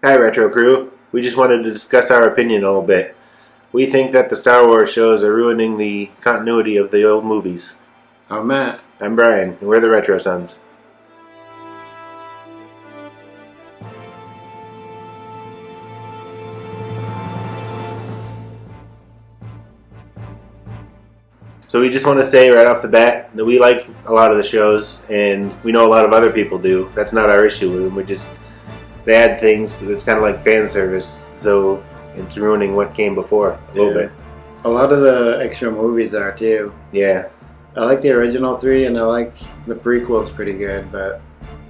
Hi, Retro Crew. We just wanted to discuss our opinion a little bit. We think that the Star Wars shows are ruining the continuity of the old movies. I'm Matt. I'm Brian, and we're the Retro Sons. So we just want to say right off the bat that we like a lot of the shows, and we know a lot of other people do. That's not our issue. They add things. It's kind of like fan service, so it's ruining what came before a little bit. A lot of the extra movies are too. Yeah. I like the original three, and I like the prequels pretty good, but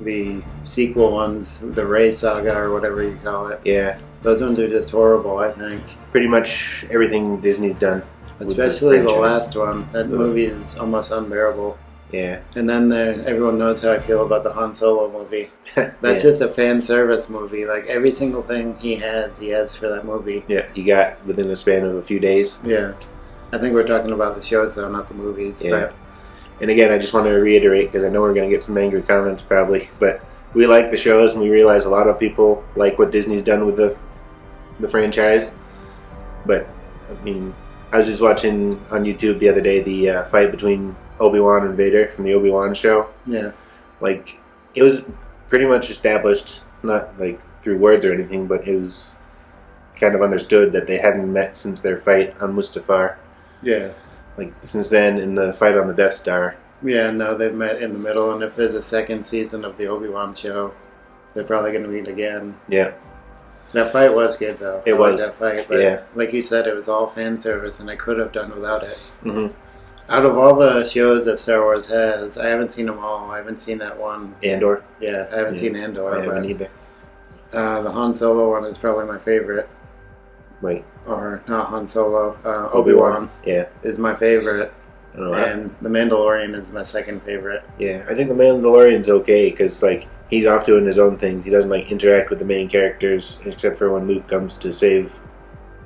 the sequel ones, the Rey saga or whatever you call it, Yeah. those ones are just horrible, I think. Pretty much everything Disney's done. Especially the last one. That movie is almost unbearable. Yeah. And then everyone knows how I feel about the Han Solo movie. That's just a fan service movie. Like every single thing he has for that movie. Yeah, he got within a span of a few days. Yeah. I think we're talking about the shows though, not the movies. Yeah. And again, I just want to reiterate, because I know we're going to get some angry comments probably, but we like the shows, and we realize a lot of people like what Disney's done with the franchise. But, I mean, I was just watching on YouTube the other day the fight between Obi-Wan and Vader from the Obi-Wan show. Yeah. Like, it was pretty much established, not like through words or anything, but it was kind of understood that they hadn't met since their fight on Mustafar. Yeah. Like, since then, in the fight on the Death Star. Yeah, no, they've met in the middle, and if there's a second season of the Obi-Wan show, they're probably going to meet again. Yeah. That fight was good, though. It was. That fight, but like you said, it was all fan service, and I could have done without it. Mm-hmm. Out of all the shows that Star Wars has, I haven't seen them all. I haven't seen that one. Andor? Yeah, I haven't seen Andor. I haven't either. The Han Solo one is probably my favorite. Wait. Or not Han Solo. Obi-Wan. Yeah. Is my favorite. I don't know. And The Mandalorian is my second favorite. Yeah, I think The Mandalorian's okay, because, like, he's off doing his own things. He doesn't, like, interact with the main characters, except for when Luke comes to save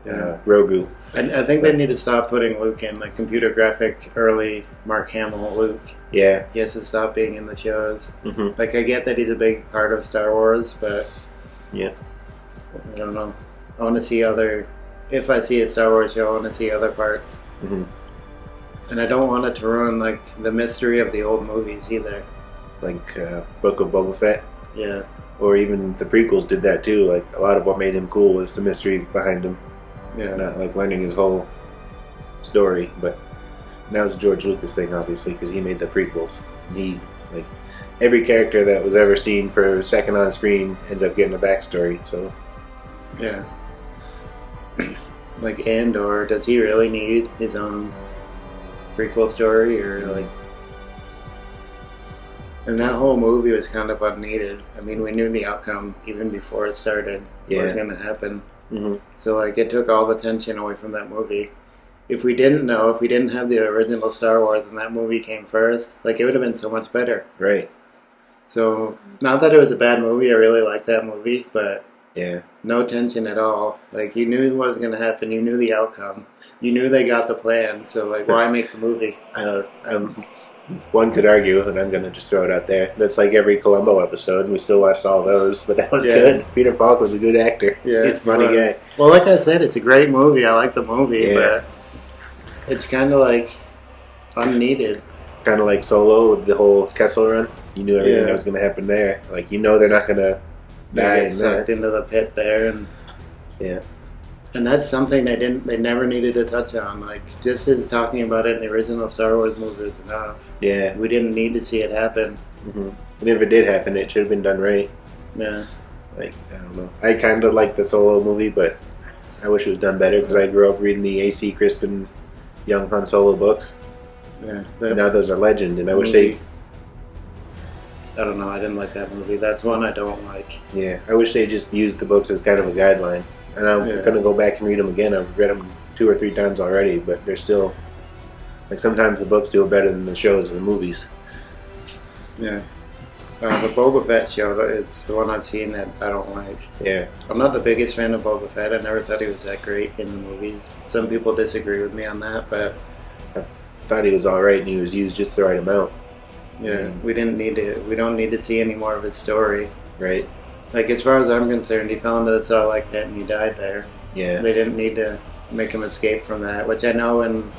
Grogu. I think they need to stop putting Luke in, like, computer graphic early Mark Hamill Luke. Yeah. He has to stop being in the shows. Mm-hmm. Like, I get that he's a big part of Star Wars, but yeah, I don't know. I want to see if I see a Star Wars show, I want to see other parts. Mm-hmm. And I don't want it to ruin, like, the mystery of the old movies either. Like Book of Boba Fett. Yeah. Or even the prequels did that too. Like, a lot of what made him cool was the mystery behind him. Yeah. Not, like, learning his whole story. But now it's a George Lucas thing, obviously, because he made the prequels. He, like, every character that was ever seen for a second on screen ends up getting a backstory, so... Yeah. Like, Andor, does he really need his own prequel story, or like? And that whole movie was kind of unneeded. I mean, we knew the outcome even before it started. What was going to happen. Mm-hmm. So, like, it took all the tension away from that movie. If we didn't have the original Star Wars and that movie came first, like, it would have been so much better. Right. So, not that it was a bad movie. I really liked that movie, but yeah, no tension at all. Like, you knew what was going to happen. You knew the outcome. You knew they got the plan. So, like, why make the movie? I don't. One could argue, and I'm going to just throw it out there, that's like every Columbo episode, and we still watched all those, but that was good. Peter Falk was a good actor. Yeah, he's a funny guy. Well, like I said, it's a great movie. I like the movie, but it's kind of like unneeded. Kind of like Solo with the whole Kessel Run. You knew everything that was going to happen there. Like, you know they're not going to die in sucked that. into the pit there, and and that's something they never needed to touch on. Like, just his talking about it in the original Star Wars movie is enough. Yeah, we didn't need to see it happen. Mm-hmm. And if it did happen, it should have been done right. Yeah, like, I don't know. I kind of like the Solo movie, but I wish it was done better, because I grew up reading the A.C. Crispin Young Han Solo books. Yeah, and now those are legend, and I wish they... I don't know, I didn't like that movie. That's one I don't like. Yeah, I wish they just used the books as kind of a guideline. And I'm going to go back and read them again. I've read them 2 or 3 times already, but they're still... Like, sometimes the books do it better than the shows and the movies. Yeah. The Boba Fett show is the one I've seen that I don't like. Yeah. I'm not the biggest fan of Boba Fett. I never thought he was that great in the movies. Some people disagree with me on that, but... I thought he was alright, and he was used just the right amount. Yeah, we don't need to see any more of his story. Right. Like, as far as I'm concerned, he fell into the Sarlacc pit and he died there. Yeah. They didn't need to make him escape from that, which I know in,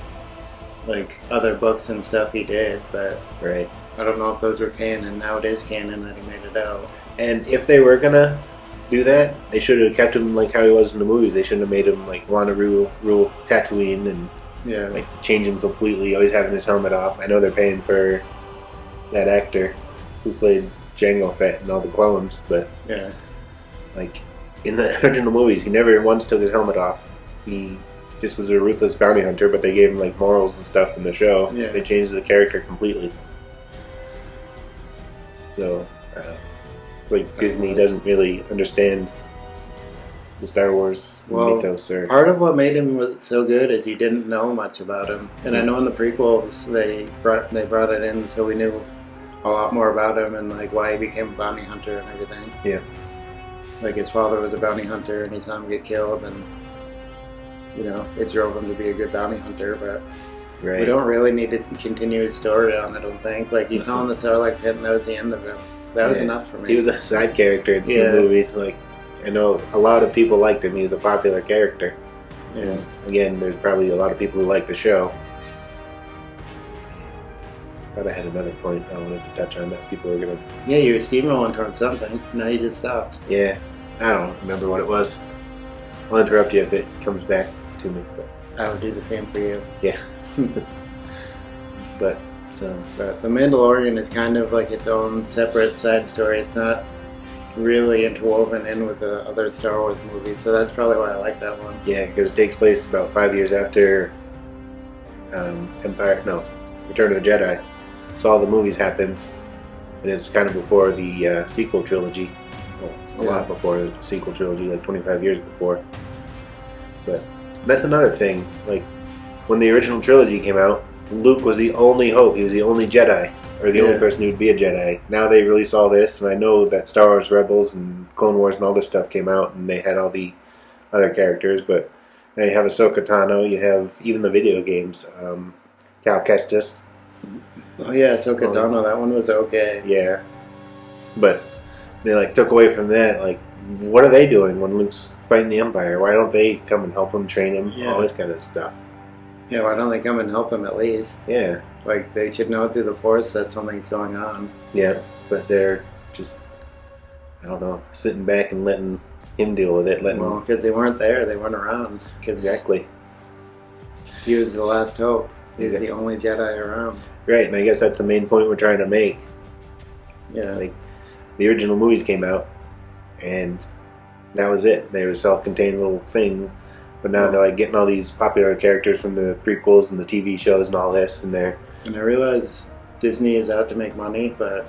like, other books and stuff he did, but Right. I don't know if those were canon. Now it is canon that he made it out. And if they were gonna do that, they should have kept him like how he was in the movies. They shouldn't have made him like want to rule Tatooine and Yeah. like change him completely, always having his helmet off. I know they're paying for that actor who played Jango Fett and all the clones, but Yeah. like in the original movies, he never once took his helmet off. He just was a ruthless bounty hunter, but they gave him like morals and stuff in the show. Yeah. They changed the character completely. So, it's like Disney doesn't really understand the Star Wars mythos. Or Part of what made him so good is you didn't know much about him, and I know in the prequels they brought it in so we knew a lot more about him and like why he became a bounty hunter and everything. Yeah. Like his father was a bounty hunter and he saw him get killed, and you know it drove him to be a good bounty hunter. But right. we don't really need to continue his story on. I don't think. Like he fell in the Sarlacc pit and that was the end of him. That was enough for me. He was a side character in the movies. Like I know a lot of people liked him. He was a popular character. Yeah. And again, there's probably a lot of people who like the show. I thought I had another point I wanted to touch on that people were gonna. Yeah, you were steamrolling towards something. Now you just stopped. Yeah, I don't remember what it was. I'll interrupt you if it comes back to me. But I would do the same for you. yeah. But so. But The Mandalorian is kind of like its own separate side story. It's not really interwoven in with the other Star Wars movies, so that's probably why I like that one. Yeah, because it takes place about 5 years after Return of the Jedi. So all the movies happened, and it's kind of before the sequel trilogy. Well, a lot before the sequel trilogy, like 25 years before. But that's another thing. Like, when the original trilogy came out, Luke was the only hope. He was the only Jedi, or the only person who'd be a Jedi. Now they release all this, and I know that Star Wars Rebels and Clone Wars and all this stuff came out, and they had all the other characters, but now you have Ahsoka Tano, you have even the video games, Cal Kestis. Oh yeah, Ahsoka Tano, that one was okay. Yeah, but they like took away from that. Like, what are they doing when Luke's fighting the Empire? Why don't they come and help him, train him, all this kind of stuff? Yeah, why don't they come and help him at least? Yeah, like they should know through the Force that something's going on. Yeah, but they're just, I don't know, sitting back and letting him deal with it. Well, because they weren't there, they weren't around. Exactly. He was the last hope. He was the only Jedi around. Right, and I guess that's the main point we're trying to make. Yeah. Like, the original movies came out, and that was it. They were self-contained little things, but now they're like getting all these popular characters from the prequels and the TV shows and all this, and they're... And I realize Disney is out to make money, but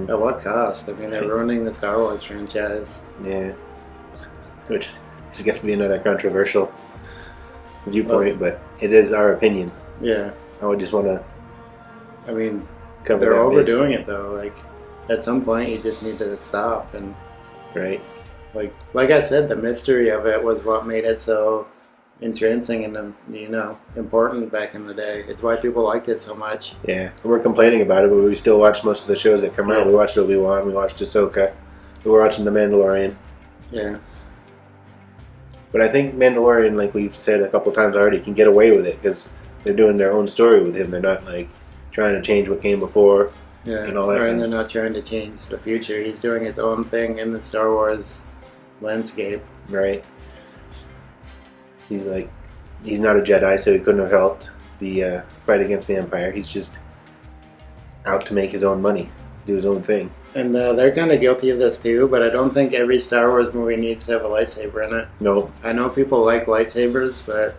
at what cost? I mean, they're ruining the Star Wars franchise. Yeah. Which is going to be another controversial viewpoint, but it is our opinion. Yeah. I would just want to... I mean, cover they're that overdoing it though. Like, at some point, you just need to stop. And right. Like I said, the mystery of it was what made it so entrancing and important back in the day. It's why people liked it so much. Yeah, and we're complaining about it, but we still watch most of the shows that come out. We watched Obi-Wan, we watched Ahsoka, we're watching The Mandalorian. Yeah. But I think Mandalorian, like we've said a couple times already, can get away with it because they're doing their own story with him. They're not like trying to change what came before. Yeah, and all that. And they're not trying to change the future. He's doing his own thing in the Star Wars landscape. Right. He's not a Jedi, so he couldn't have helped the fight against the Empire. He's just out to make his own money, do his own thing. And they're kind of guilty of this too, but I don't think every Star Wars movie needs to have a lightsaber in it. No. I know people like lightsabers, but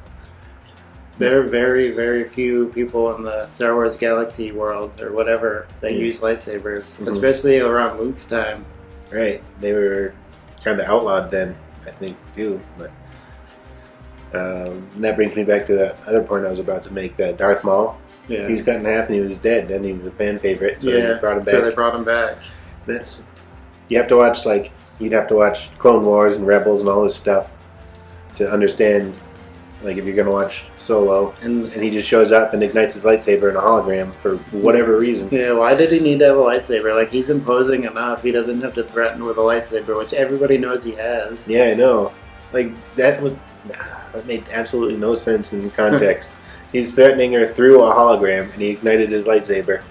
there are very, very few people in the Star Wars galaxy world or whatever that use lightsabers, especially around Luke's time. Right. They were kind of outlawed then, I think, too. But that brings me back to the other point I was about to make, that Darth Maul. Yeah. He was cut in half and he was dead. Then he was a fan favorite, so they brought him back. So they brought him back. You have to watch, you'd have to watch Clone Wars and Rebels and all this stuff to understand Like if you're gonna watch Solo, And and he just shows up and ignites his lightsaber in a hologram for whatever reason. yeah, why did he need to have a lightsaber? Like, he's imposing enough. He doesn't have to threaten with a lightsaber, which everybody knows he has. Yeah, I know. Like that made absolutely no sense in context. He's threatening her through a hologram, and he ignited his lightsaber.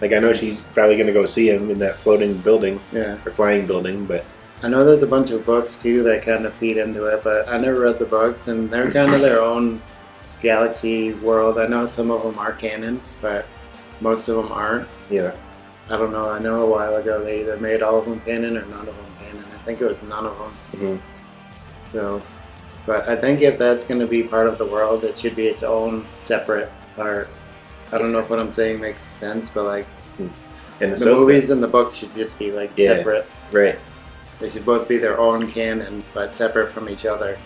Like I know she's probably gonna go see him in that floating building, Yeah. or flying building, but I know there's a bunch of books, too, that kind of feed into it, but I never read the books, and they're kind of their own galaxy world. I know some of them are canon, but most of them aren't. yeah, I don't know. I know a while ago they either made all of them canon or none of them canon. I think it was none of them. hmm So, but I think if that's going to be part of the world, it should be its own separate part. I don't know if what I'm saying makes sense, but like and the movies and the books should just be like Yeah. separate. right. They should both be their own canon, but separate from each other.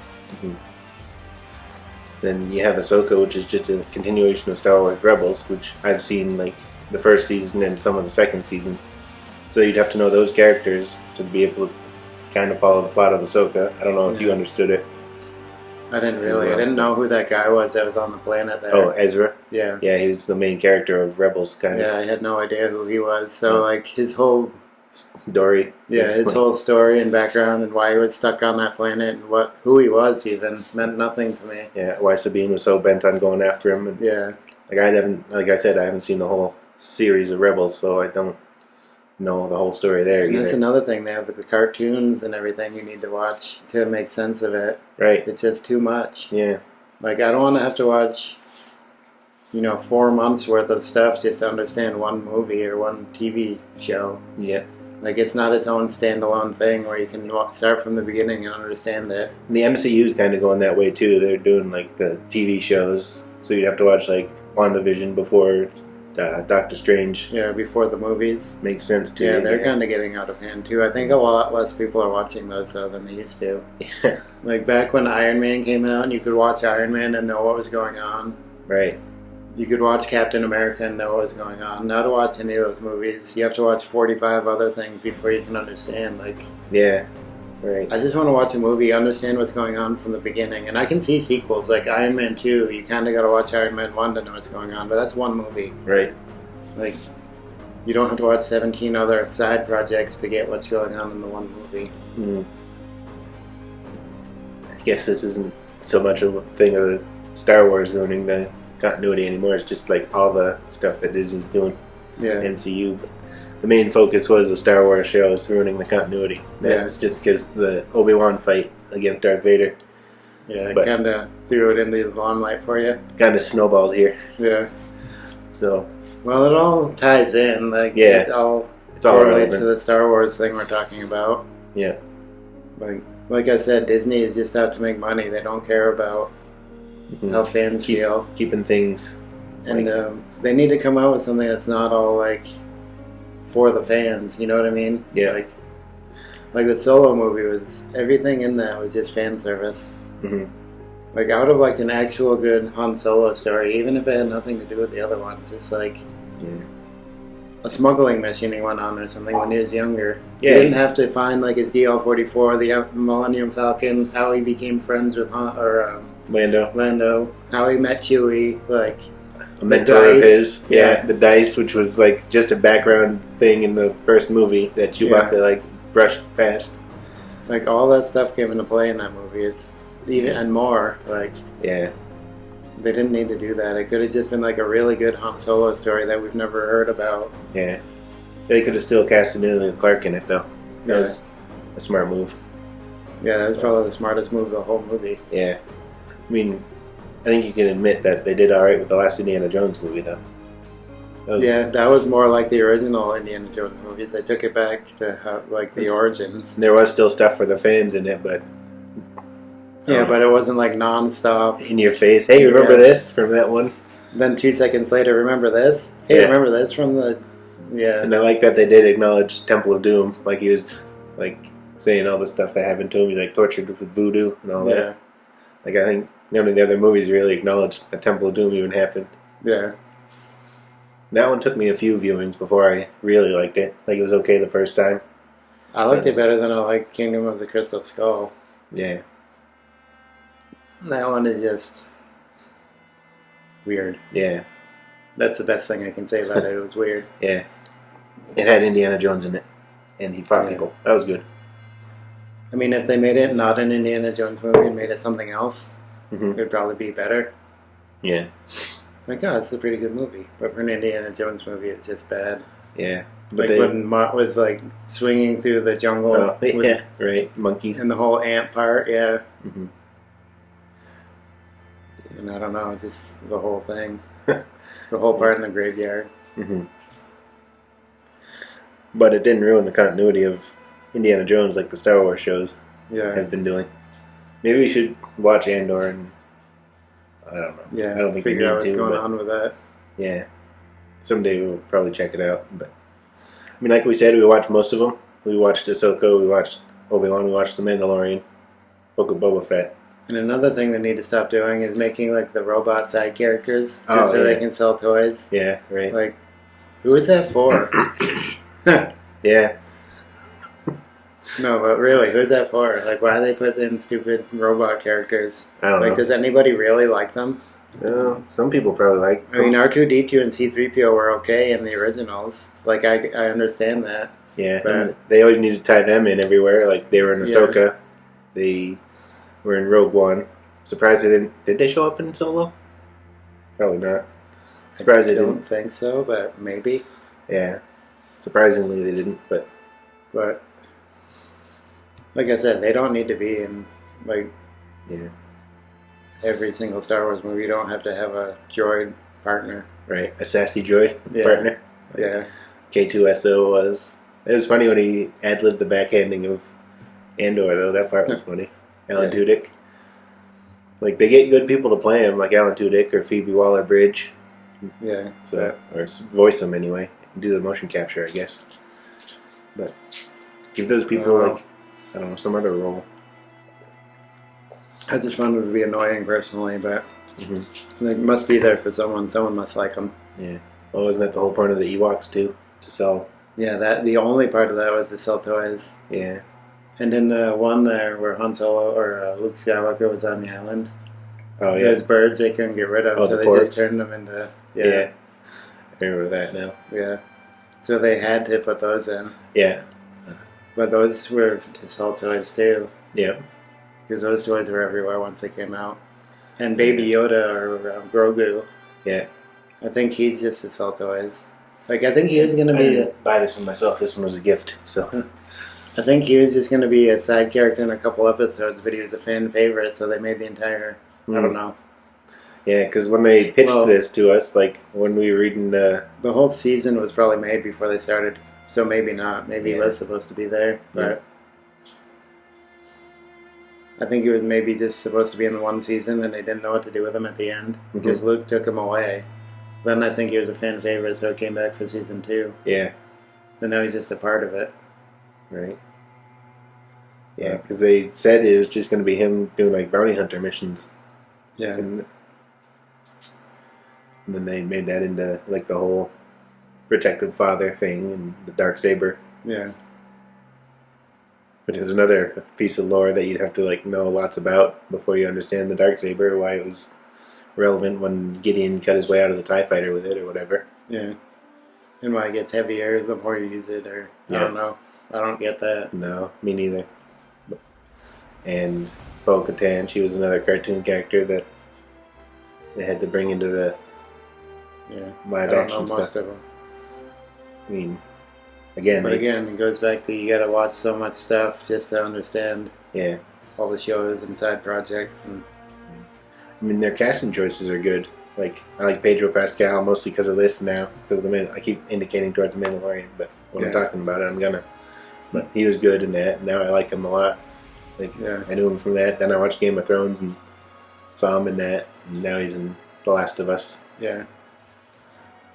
Then you have Ahsoka, which is just a continuation of Star Wars Rebels, which I've seen like the first season and some of the second season. So you'd have to know those characters to be able to kind of follow the plot of Ahsoka. I don't know if you understood it. I didn't really. I didn't know who that guy was that was on the planet there. Oh, Ezra. Yeah. Yeah, he was the main character of Rebels, kind of. Yeah, I had no idea who he was. So, like, his whole Dory. his whole story and background and why he was stuck on that planet and who he was even meant nothing to me. Yeah, why Sabine was so bent on going after him. And, Yeah. like I said, I haven't seen the whole series of Rebels, so I don't know the whole story there And either. that's another thing. They have the cartoons and everything you need to watch to make sense of it. Right. It's just too much. Yeah. Like, I don't want to have to watch, 4 months worth of stuff just to understand one movie or one TV show. Yeah. Like, it's not its own standalone thing where you can start from the beginning and understand it. The MCU's kind of going that way too. They're doing like the TV shows, so you'd have to watch like WandaVision before Doctor Strange. Yeah, before the movies. Makes sense too. Yeah, they're kind of getting out of hand too. I think a lot less people are watching those though than they used to. Yeah. Like back when Iron Man came out and you could watch Iron Man and know what was going on. Right. You could watch Captain America and know what was going on. Now to watch any of those movies, you have to watch 45 other things before you can understand. Like, Yeah. Right. I just want to watch a movie, understand what's going on from the beginning. And I can see sequels, like Iron Man 2. You kind of got to watch Iron Man 1 to know what's going on, but that's one movie. Right. Like, you don't have to watch 17 other side projects to get what's going on in the one movie. Mm. I guess this isn't so much of a thing of the Star Wars ruining the continuity anymore. It's just like all the stuff that Disney's doing, Yeah. MCU. But the main focus was the Star Wars shows ruining the continuity. That's just because the Obi-Wan fight against Darth Vader Yeah, it But- kind of threw it into the limelight for you. kind of snowballed here. Yeah. So Well, it all ties in. Like, Yeah. it all it's all relates to relevant. the Star Wars thing we're talking about. Yeah. Like I said, Disney is just out to make money. They don't care about Mhm. how fans feel. Keeping things. And so they need to come out with something that's not all like for the fans. You know what I mean? Yeah. Like the Solo movie was, everything in that was just fan service. hmm Like, I would have liked an actual good Han Solo story, even if it had nothing to do with the other ones. Just like Yeah. a smuggling mission he went on or something when he was younger. Yeah. He didn't have to find like his DL-44, the Millennium Falcon, how he became friends with Lando. how he met Chewie, like A mentor of dice. his. Yeah. Yeah. The dice, which was like just a background thing in the first movie that Chewbacca like brushed past. like all that stuff came into play in that movie. It's even and more. Like, Yeah. they didn't need to do that. It could have just been like a really good Han Solo story that we've never heard about. Yeah. They could have still cast Emilia Clarke in it though. That Yeah. was a smart move. Yeah, that was probably the smartest move of the whole movie. Yeah. I mean, I think you can admit that they did alright with the last Indiana Jones movie though. That was, Yeah, that was more like the original Indiana Jones movies. They took it back to how, like the origins. There was still stuff for the fans in it, but Yeah, but it wasn't like non-stop. in your face. Hey, remember Yeah. this from that one? Then 2 seconds later, remember this? Hey, Yeah. remember this from the... Yeah. And I like that they did acknowledge Temple of Doom. Like he was like saying all the stuff that happened to him. He's like tortured with voodoo and all that. Yeah. Like I think none of the other movies really acknowledged that Temple of Doom even happened. Yeah. That one took me a few viewings before I really liked it. Like it was okay the first time. I liked it better than I liked Kingdom of the Crystal Skull. Yeah. That one is just weird. Yeah, That's the best thing I can say about it. It was weird. yeah. It had Indiana Jones in it, and he fought people. That was good. I mean, if they made it not an Indiana Jones movie and made it something else, it would probably be better. Yeah. Like, oh, it's a pretty good movie. But for an Indiana Jones movie, it's just bad. Yeah. But like when Mott was like swinging through the jungle. Oh, yeah, right. Monkeys. And the whole ant part, yeah. Mm-hmm. And I don't know, just the whole thing. The whole part in the graveyard. Mm-hmm. But it didn't ruin the continuity of Indiana Jones like the Star Wars shows have been doing. Maybe we should watch Andor and I don't know. Yeah, I don't think we figure need out what's to, going but on with that. Yeah. Someday we'll probably check it out. But I mean, like we said, we watched most of them. We watched Ahsoka, we watched Obi-Wan, we watched The Mandalorian, Book of Boba Fett. And another thing they need to stop doing is making like the robot side characters just so they can sell toys. Yeah, right. Like, who is that for? Yeah. No, but really, who's that for? Like, why do they put in stupid robot characters? I don't know. Like, does anybody really like them? Some people probably like them. I mean, R2-D2 and C-3PO were okay in the originals. Like, I understand that. Yeah, but and they always need to tie them in everywhere. Like, they were in Ahsoka. Yeah. They were in Rogue One. Surprised they didn't... Did they show up in Solo? Probably not. Surprised they didn't. I don't think so, but maybe. Yeah. Surprisingly, they didn't, but... Like I said, they don't need to be in, like... Yeah. Every single Star Wars movie. You don't have to have a droid partner. Right. A sassy droid partner. Yeah. K2SO was... It was funny when he ad-libbed the backhanding of Andor, though. That part was funny. Alan Tudyk. Like, they get good people to play him, like Alan Tudyk or Phoebe Waller-Bridge. Yeah. So, or voice them anyway. Do the motion capture, I guess. But give those people, like, I don't know, some other role. I just found it to be annoying personally, but they must be there for someone. Someone must like them. Yeah. Well, isn't that the whole point of the Ewoks, too? To sell. Yeah, the only part of that was to sell toys. Yeah. And in the one there where Han Solo or Luke Skywalker was on the island, there's birds they couldn't get rid of, so they just turned them into... Yeah. I remember that now. Yeah. So they had to put those in. Yeah. But those were to sell toys, too. Yeah. Because those toys were everywhere once they came out. And Baby Yoda or Grogu. Yeah. I think he's just to sell toys. Like, I think he was going to be... I didn't buy this one myself. This one was a gift, so... I think he was just going to be a side character in a couple episodes, but he was a fan favorite, so they made the entire... I don't know. Yeah, because when they pitched this to us, like, when we were reading... The whole season was probably made before they started, so maybe not. Maybe he was supposed to be there, but... I think he was maybe just supposed to be in the one season, and they didn't know what to do with him at the end, because Luke took him away. Then I think he was a fan favorite, so he came back for season 2. Yeah. And now he's just a part of it. Right. Yeah, because they said it was just going to be him doing, like, bounty hunter missions. Yeah. And then they made that into, like, the whole protective father thing and the Darksaber. Yeah. Which is another piece of lore that you'd have to, like, know lots about before you understand the Darksaber, why it was relevant when Gideon cut his way out of the TIE fighter with it or whatever. Yeah. And why it gets heavier the more you use it, or... I don't know. I don't get that. No, me neither. And Bo-Katan, she was another cartoon character that they had to bring into the live action stuff. Most of them. I mean, again, it goes back to you got to watch so much stuff just to understand. Yeah. All the shows and side projects and. I mean, their casting choices are good. Like, I like Pedro Pascal mostly because of this now. Because of I keep indicating towards the Mandalorian, but when I'm talking about it, I'm gonna. But he was good in that. And now I like him a lot. Like, I knew him from that. Then I watched Game of Thrones and saw him in that. And now he's in The Last of Us. Yeah.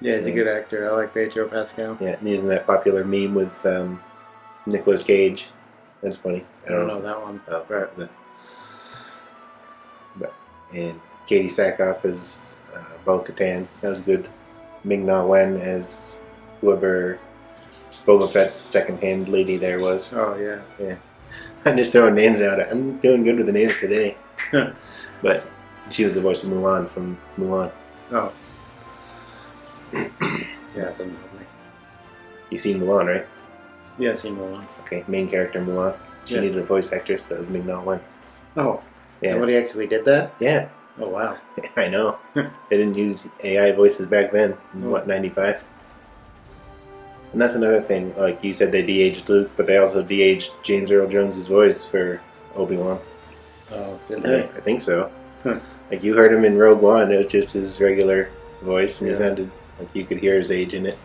Yeah, he's a good actor. I like Pedro Pascal. Yeah, and he's in that popular meme with Nicolas Cage. That's funny. I don't know that one. Oh, right. And Katie Sackhoff as Bo-Katan. That was good. Ming-Na Wen as whoever Boba Fett's second-hand lady there was. Oh, yeah. Yeah. I'm just throwing names out. I'm doing good with the names today. But she was the voice of Mulan from Mulan. Oh. Yeah, I think probably. You seen Mulan, right? Yeah, I've seen Mulan. Okay, main character Mulan. She Yeah. needed a voice actress, that was Ming-Na Wen. Oh. Yeah. Somebody actually did that? Yeah, Oh, wow. I know. They didn't use AI voices back then. In, what, 95? And that's another thing. Like you said, they de-aged Luke, but they also de-aged James Earl Jones' voice for Obi-Wan. Oh, did they? I think so. Huh. Like you heard him in Rogue One, it was just his regular voice, and he Yeah. sounded like you could hear his age in it.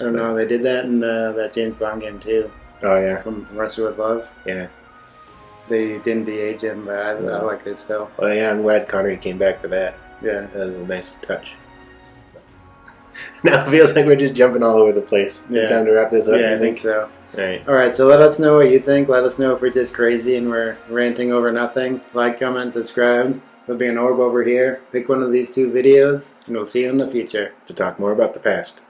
I don't know. They did that in that James Bond game, too. Oh yeah, From Russia with Love. yeah. They didn't de-age him, but I liked it still. Well, yeah, I'm glad Connery came back for that. Yeah. That was a nice touch. Now it feels like we're just jumping all over the place. Yeah. It's time to wrap this up. Yeah, you I think so. All right. All right, so let us know what you think. Let us know if we're just crazy and we're ranting over nothing. Like, comment, subscribe. There'll be an orb over here. Pick one of these two videos, and we'll see you in the future. To talk more about the past.